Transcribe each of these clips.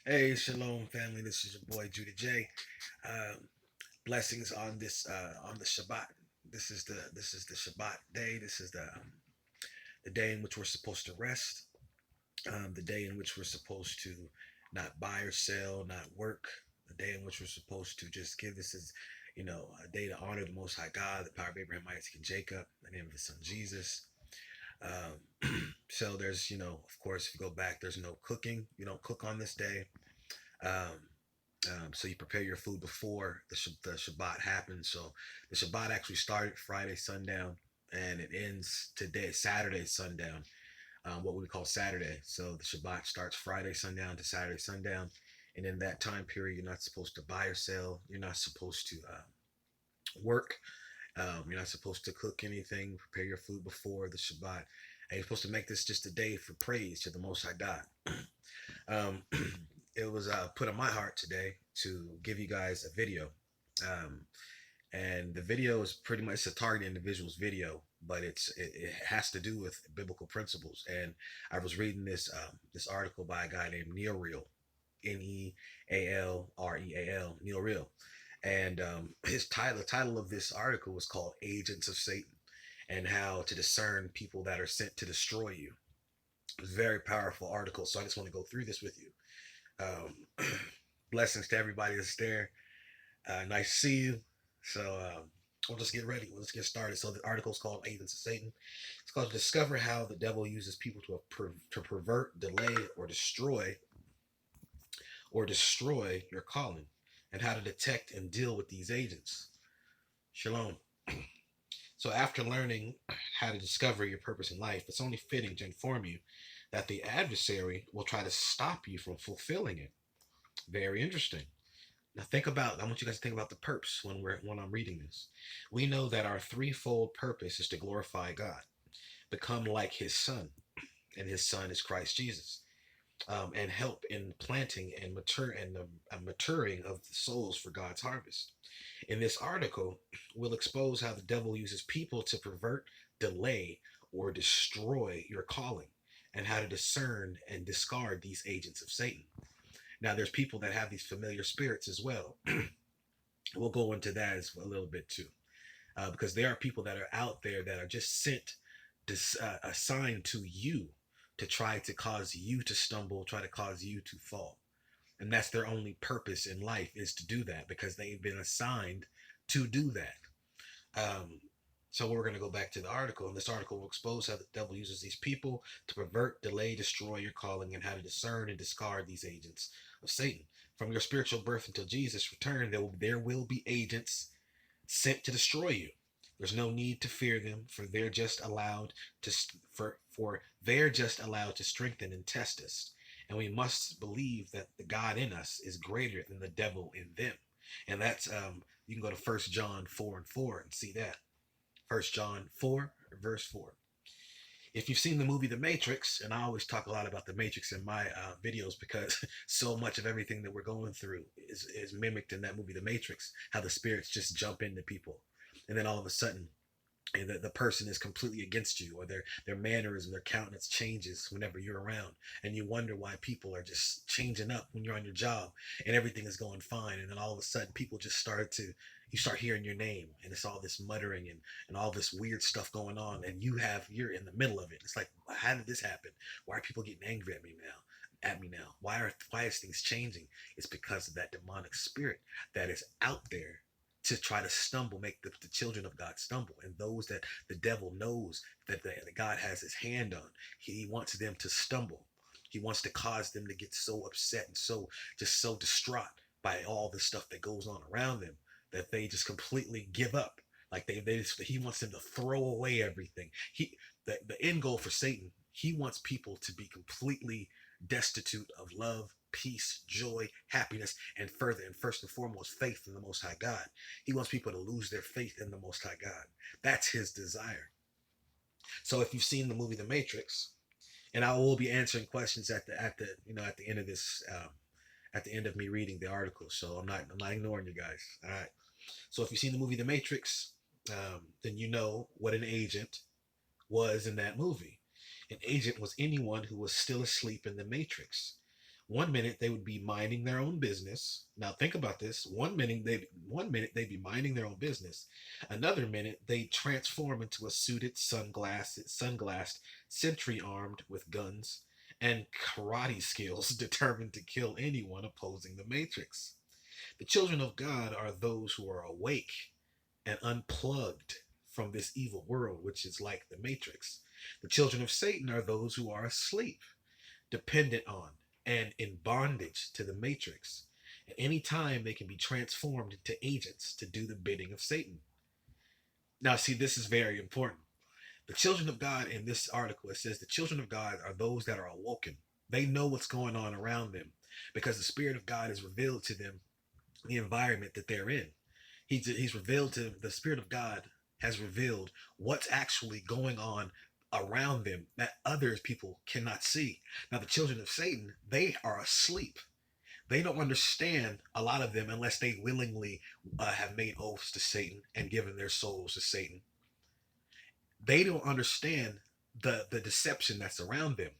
Hey, shalom, family. This is your boy Judah J. Um, Blessings on this on the Shabbat. This is the Shabbat day. This is the day in which we're supposed to rest. The day in which we're supposed to not buy or sell, not work. The day in which we're supposed to just give this as a day to honor the Most High God, the power of Abraham, Isaac, and Jacob, the name of His Son Jesus. So there's of course, if you go back, there's no cooking. You don't cook on this day. Um, so you prepare your food before the Shabbat happens. So the Shabbat actually started Friday sundown and it ends today, Saturday sundown, what we call Saturday. So the Shabbat starts Friday sundown to Saturday sundown. And in that time period, you're not supposed to buy or sell. You're not supposed to work. You're not supposed to cook anything, prepare your food before the Shabbat. And you're supposed to make this just a day for praise to the Most High God. Um, it was put on my heart today to give you guys a video. Um, and the video is pretty much a target individual's video, but it has to do with biblical principles. And I was reading this article by a guy named Neil Reel, Nealreal, Neil Reel, and the title of this article was called "Agents of Satan" and how to discern people that are sent to destroy you. It was a very powerful article, so I just want to go through this with you. Um, Blessings to everybody that's there. Nice to see you. So we'll just get ready. Let's get started. So the article is called Agents of Satan. It's called Discover How the Devil Uses People to pervert, delay, or destroy your calling, and how to detect and deal with these agents. Shalom. So after learning how to discover your purpose in life, it's only fitting to inform you that the adversary will try to stop you from fulfilling it. Very interesting. Now I want you guys to think about the purpose when I'm reading this. We know that our threefold purpose is to glorify God, become like His Son, and His Son is Christ Jesus, and help in planting and maturing of the souls for God's harvest. In this article, we'll expose how the devil uses people to pervert, delay, or destroy your calling, and how to discern and discard these agents of Satan. Now, there's people that have these familiar spirits as well. We'll go into that as a little bit too, because there are people that are out there that are just assigned to you to try to cause you to stumble, try to cause you to fall, and that's their only purpose in life, is to do that because they've been assigned to do that. Um, so we're going to go back to the article, and this article will expose how the devil uses these people to pervert, delay, destroy your calling, and how to discern and discard these agents of Satan. From your spiritual birth until Jesus' return, there will be agents sent to destroy you. There's no need to fear them, for they're just allowed to strengthen and test us. And we must believe that the God in us is greater than the devil in them. And that's you can go to 1 John 4:4 and see that. 1 John 4, verse 4. If you've seen the movie The Matrix, and I always talk a lot about The Matrix in my videos because so much of everything that we're going through is mimicked in that movie The Matrix, how the spirits just jump into people. And then all of a sudden, and the person is completely against you, or their mannerism, their countenance changes whenever you're around, and you wonder why people are just changing up when you're on your job and everything is going fine, and then all of a sudden people just you start hearing your name, and it's all this muttering and all this weird stuff going on, and you're in the middle of it. It's like, how did this happen? Why are people getting angry at me now? Why is things changing? It's because of that demonic spirit that is out there to try to make the children of God stumble, and those that the devil knows that God has his hand on. He wants them to stumble. He wants to cause them to get so upset and so distraught by all the stuff that goes on around them that they just completely give up. Like he wants them to throw away everything. The end goal for Satan, he wants people to be completely destitute of love, peace, joy, happiness, and first and foremost, faith in the Most High God. He wants people to lose their faith in the Most High God. That's his desire. So if you've seen the movie The Matrix, and I will be answering questions at the end of this, at the end of me reading the article. So I'm not ignoring you guys. All right. So if you've seen the movie The Matrix, then you know what an agent was in that movie. An agent was anyone who was still asleep in the Matrix. One minute they would be minding their own business. Now think about this. One minute they'd be minding their own business. Another minute they transform into a suited, sunglassed sentry armed with guns and karate skills determined to kill anyone opposing the matrix. The children of God are those who are awake and unplugged from this evil world, which is like the matrix. The children of Satan are those who are asleep, dependent on, and in bondage to the matrix. At any time, they can be transformed into agents to do the bidding of Satan. Now, see, this is very important. The children of God in this article, it says the children of God are those that are awoken. They know what's going on around them because the Spirit of God is revealed to them the environment that they're in. He's revealed to the Spirit of God has revealed what's actually going on around them that others people cannot see. Now the children of Satan, they are asleep. They don't understand a lot of them unless they willingly have made oaths to Satan and given their souls to Satan. They don't understand the deception that's around them.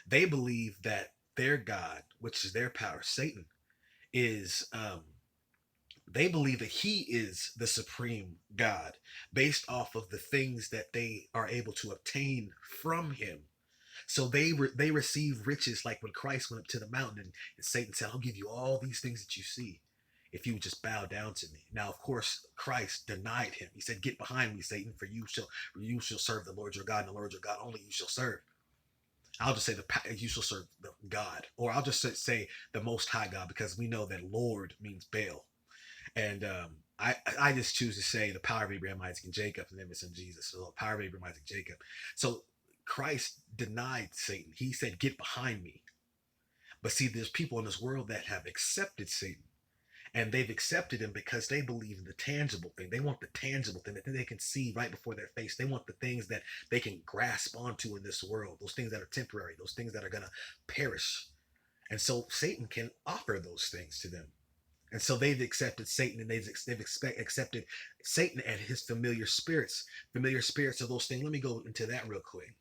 They believe that their God, which is their power, Satan, is they believe that he is the supreme God based off of the things that they are able to obtain from him. So they receive riches like when Christ went up to the mountain and Satan said, "I'll give you all these things that you see if you would just bow down to me." Now, of course, Christ denied him. He said, "Get behind me, Satan, for you shall serve the Lord your God, and the Lord your God only you shall serve." I'll just say you shall serve the God, or I'll just say the Most High God, because we know that Lord means Baal. And I just choose to say the power of Abraham, Isaac, and Jacob, and then it's in Jesus. So the power of Abraham, Isaac, Jacob. So Christ denied Satan. He said, "Get behind me." But see, there's people in this world that have accepted Satan. And they've accepted him because they believe in the tangible thing. They want the tangible thing that they can see right before their face. They want the things that they can grasp onto in this world. Those things that are temporary. Those things that are going to perish. And so Satan can offer those things to them. And so they've accepted Satan, and they've accepted Satan and his familiar spirits. Familiar spirits are those things. Let me go into that real quick.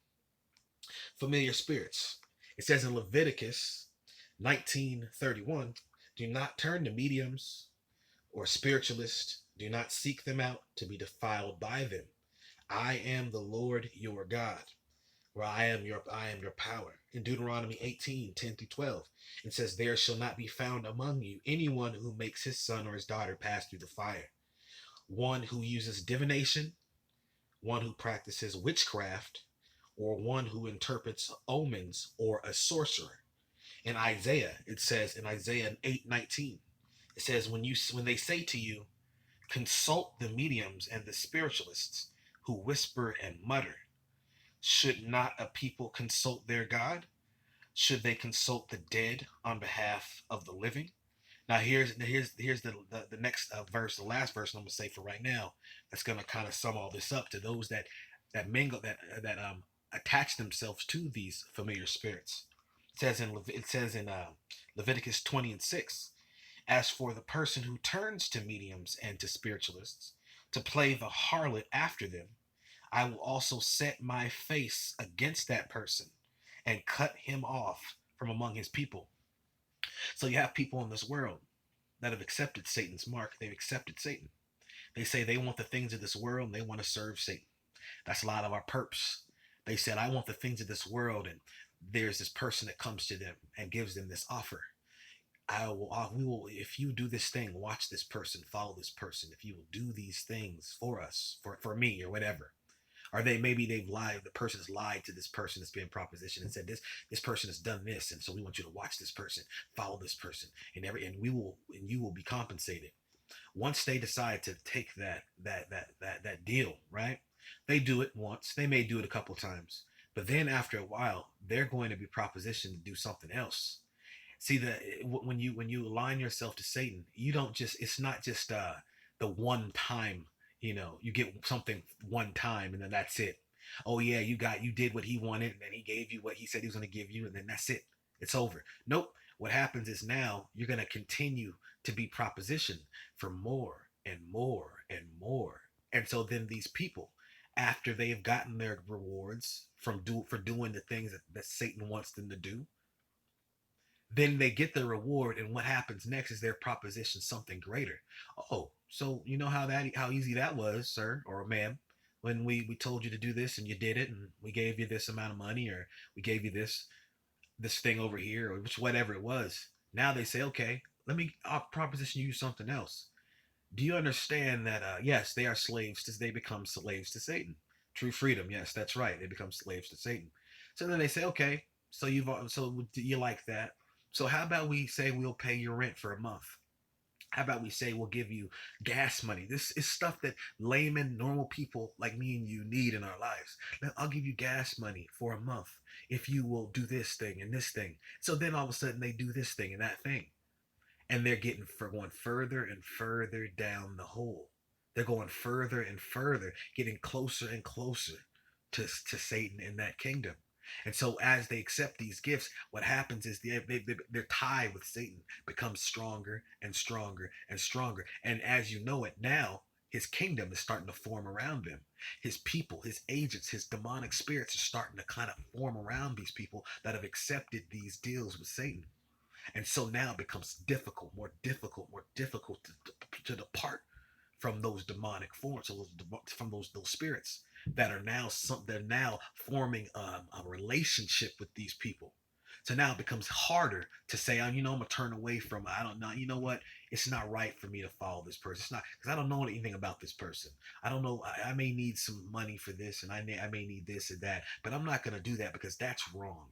Familiar spirits. It says in Leviticus 19:31, "Do not turn to mediums or spiritualists. Do not seek them out to be defiled by them. I am the Lord your God, where I am your power." In Deuteronomy 18:10-12, it says, "There shall not be found among you anyone who makes his son or his daughter pass through the fire, one who uses divination, one who practices witchcraft, or one who interprets omens, or a sorcerer." In Isaiah, it says in Isaiah 8:19, it says, when they say to you, "Consult the mediums and the spiritualists who whisper and mutter, should not a people consult their God? Should they consult the dead on behalf of the living?" Now here's the next verse, the last verse I'm gonna say for right now. That's gonna kind of sum all this up to those that mingle that attach themselves to these familiar spirits. It says in Leviticus 20:6, "As for the person who turns to mediums and to spiritualists to play the harlot after them, I will also set my face against that person and cut him off from among his people." So you have people in this world that have accepted Satan's mark. They've accepted Satan. They say they want the things of this world and they want to serve Satan. That's a lot of our perps. They said, "I want the things of this world," and there's this person that comes to them and gives them this offer. We will, if you do this thing, watch this person, follow this person. If you will do these things for us, for me, or whatever. Or they've lied. The person's lied to this person that's being propositioned and said this person has done this, and so we want you to watch this person, follow this person, and you will be compensated. Once they decide to take that deal, right? They do it once. They may do it a couple times, but then after a while, they're going to be propositioned to do something else. See, when you align yourself to Satan, you don't just it's not just the one time, you get something one time and then that's it. Oh yeah, you did what he wanted, and then he gave you what he said he was going to give you, and then that's it. It's over. Nope. What happens is now you're going to continue to be propositioned for more and more and more. And so then these people, after they have gotten their rewards for doing the things that Satan wants them to do, Then they get the reward, and what happens next is their proposition something greater. Oh, so you know how easy that was, sir or ma'am, when we told you to do this and you did it, and we gave you this amount of money, or we gave you this thing over here, or which whatever it was. Now they say, okay, I'll proposition you something else. Do you understand that? Yes, they are slaves. They become slaves to Satan. True freedom. Yes, that's right. They become slaves to Satan. So then they say, okay, so you like that? So how about we say we'll pay your rent for a month? How about we say we'll give you gas money? This is stuff that layman, normal people like me and you need in our lives. Now, I'll give you gas money for a month if you will do this thing and this thing. So then all of a sudden they do this thing and that thing, and they're getting for going further and further down the hole. They're going further and further, getting closer and closer to Satan in that kingdom. And so, as they accept these gifts, what happens is their tie with Satan becomes stronger and stronger and stronger. And as you know it now, his kingdom is starting to form around them. His people, his agents, his demonic spirits are starting to kind of form around these people that have accepted these deals with Satan. And so now it becomes more difficult to depart from those demonic forms, from those spirits that are now they're now forming a relationship with these people. So now it becomes harder to say, oh, I'm gonna turn away from. I don't know. You know what? It's not right for me to follow this person. It's not because I don't know anything about this person. I don't know. I may need some money for this, and I may need this and that, but I'm not gonna do that because that's wrong.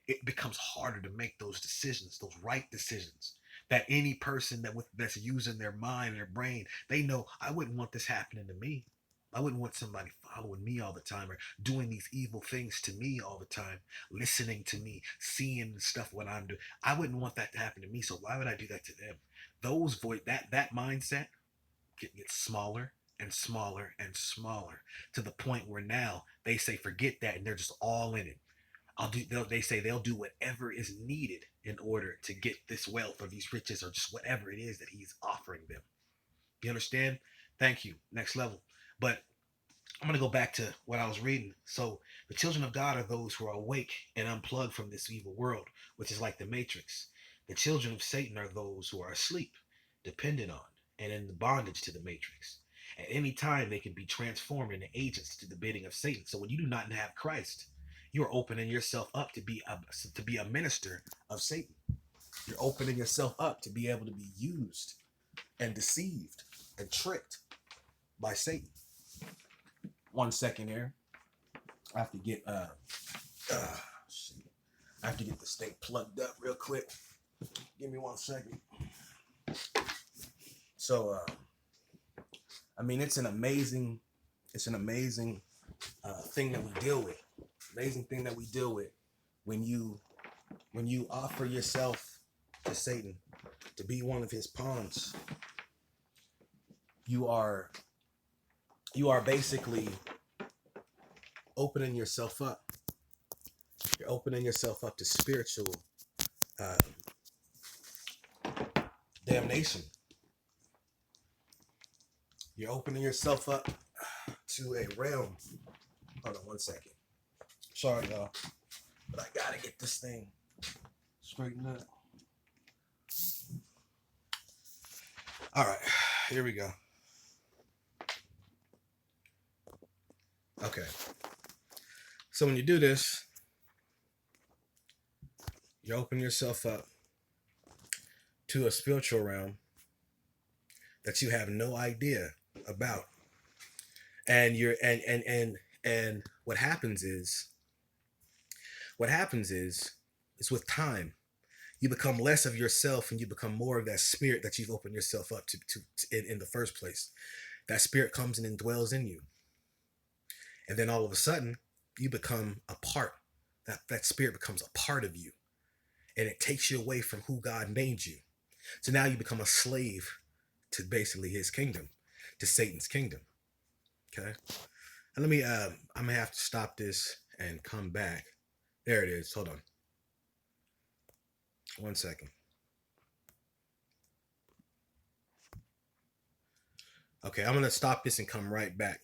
It becomes harder to make those decisions, those right decisions. That any person that's using their mind and their brain, they know I wouldn't want this happening to me. I wouldn't want somebody following me all the time or doing these evil things to me all the time, listening to me, seeing stuff what I'm doing. I wouldn't want that to happen to me. So why would I do that to them? That mindset gets smaller and smaller and smaller to the point where now they say forget that and they're just all in it. They say they'll do whatever is needed in order to get this wealth or these riches or just whatever it is that he's offering them. You understand? Thank you. Next level. But I'm going to go back to what I was reading. So the children of God are those who are awake and unplugged from this evil world, which is like the matrix. The children of Satan are those who are asleep, dependent on, and in the bondage to the matrix. At any time, they can be transformed into agents to the bidding of Satan. So when you do not have Christ, you are opening yourself up to be a minister of Satan. You're opening yourself up to be able to be used and deceived and tricked by Satan. 1 second here. I have to get I have to get this thing plugged up real quick. Give me 1 second. So I mean it's an amazing thing that we deal with. Amazing thing that we deal with when you offer yourself to Satan to be one of his pawns. You are basically opening yourself up. You're opening yourself up to spiritual damnation. You're opening yourself up to a realm. Hold on 1 second. Sorry, y'all, but I gotta get this thing straightened up. All right, here we go. Okay. So when you do this, you open yourself up to a spiritual realm that you have no idea about. And you're and what happens is with time, you become less of yourself and you become more of that spirit that you've opened yourself up to in the first place. That spirit comes in and dwells in you. And then all of a sudden, you become a part. That spirit becomes a part of you. And it takes you away from who God made you. So now you become a slave to basically his kingdom, to Satan's kingdom. Okay? And let me, I'm going to have to stop this and come back. There it is. Hold on. 1 second. Okay, I'm going to stop this and come right back.